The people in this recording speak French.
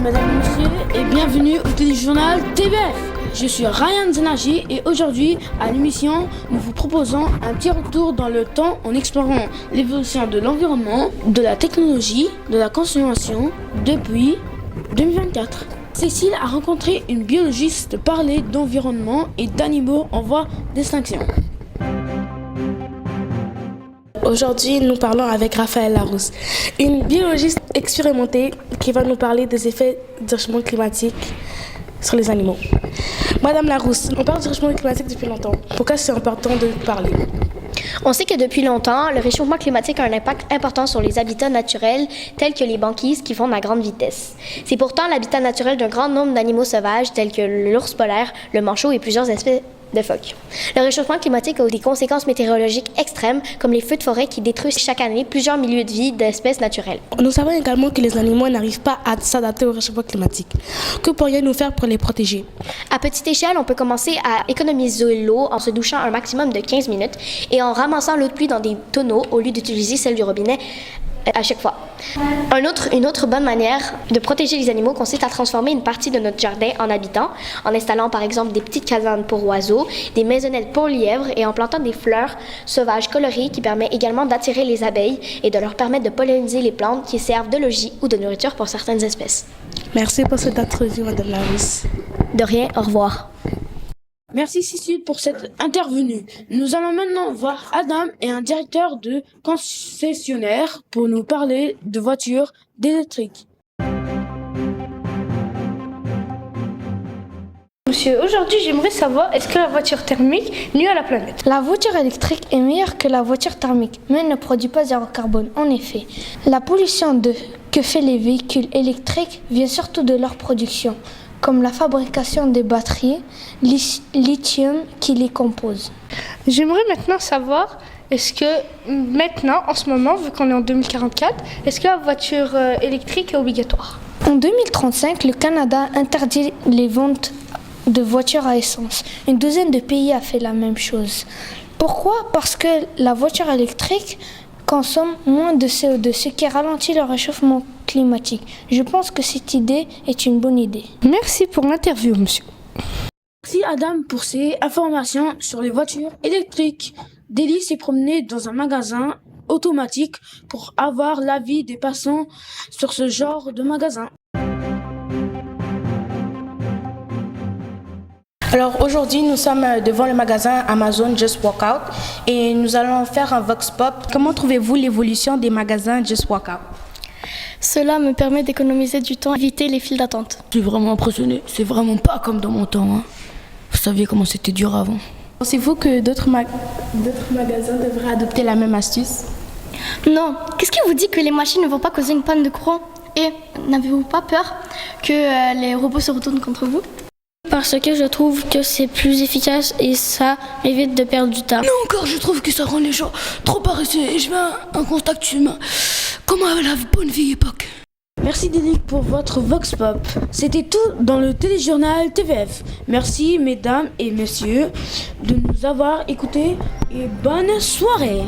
mesdames et messieurs, et bienvenue au téléjournal TVF. Je suis Ryan Zenaji et aujourd'hui, à l'émission, nous vous proposons un petit retour dans le temps en explorant l'évolution de l'environnement, de la technologie, de la consommation depuis 2024. Cécile a rencontré une biologiste parler d'environnement et d'animaux en voie d'extinction. Aujourd'hui, nous parlons avec Raphaël Larousse, une biologiste expérimentée qui va nous parler des effets du réchauffement climatique sur les animaux. Madame Larousse, on parle du réchauffement climatique depuis longtemps. Pourquoi c'est important de parler? On sait que depuis longtemps, le réchauffement climatique a un impact important sur les habitats naturels tels que les banquises qui fondent à grande vitesse. C'est pourtant l'habitat naturel d'un grand nombre d'animaux sauvages tels que l'ours polaire, le manchot et plusieurs espèces de phoques. Le réchauffement climatique a des conséquences météorologiques extrêmes comme les feux de forêt qui détruisent chaque année plusieurs milieux de vie d'espèces naturelles. Nous savons également que les animaux n'arrivent pas à s'adapter au réchauffement climatique. Que pourriez-nous faire pour les protéger? À petite échelle, on peut commencer à économiser l'eau en se douchant un maximum de 15 minutes et en ramassant l'eau de pluie dans des tonneaux au lieu d'utiliser celle du robinet à chaque fois. Une autre bonne manière de protéger les animaux consiste à transformer une partie de notre jardin en habitant, en installant par exemple des petites cabanes pour oiseaux, des maisonnettes pour lièvres et en plantant des fleurs sauvages colorées qui permettent également d'attirer les abeilles et de leur permettre de polliniser les plantes qui servent de logis ou de nourriture pour certaines espèces. Merci pour cette entrevue, Madame Larousse. De rien, au revoir. Merci Cécile pour cette intervenue. Nous allons maintenant voir Adam et un directeur de concessionnaire pour nous parler de voitures électriques. Monsieur, aujourd'hui j'aimerais savoir, est-ce que la voiture thermique nuit à la planète? La voiture électrique est meilleure que la voiture thermique, mais elle ne produit pas zéro carbone. En effet, la pollution que fait les véhicules électriques vient surtout de leur production, comme la fabrication des batteries lithium qui les composent. J'aimerais maintenant savoir, est-ce que maintenant, en ce moment, vu qu'on est en 2044, est-ce que la voiture électrique est obligatoire? En 2035, le Canada interdit les ventes de voitures à essence. Une douzaine de pays a fait la même chose. Pourquoi? Parce que la voiture électrique consomme moins de CO2, ce qui ralentit le réchauffement climatique. Je pense que cette idée est une bonne idée. Merci pour l'interview, monsieur. Merci Adam pour ces informations sur les voitures électriques. Délie s'est promenée dans un magasin automatique pour avoir l'avis des passants sur ce genre de magasin. Alors aujourd'hui, nous sommes devant le magasin Amazon Just Walk Out et nous allons faire un Vox Pop. Comment trouvez-vous l'évolution des magasins Just Walk Out? Cela me permet d'économiser du temps et éviter les files d'attente. Je suis vraiment impressionné. C'est vraiment pas comme dans mon temps. Hein. Vous saviez comment c'était dur avant. Pensez-vous que d'autres magasins devraient adopter la même astuce? Non, qu'est-ce qui vous dit que les machines ne vont pas causer une panne de courant? Et n'avez-vous pas peur que les robots se retournent contre vous? Parce que je trouve que c'est plus efficace et ça évite de perdre du temps. Non, encore, je trouve que ça rend les gens trop paresseux et je veux un contact humain, comme à la bonne vieille époque. Merci Délie pour votre Vox Pop. C'était tout dans le téléjournal TVF. Merci mesdames et messieurs de nous avoir écoutés et bonne soirée.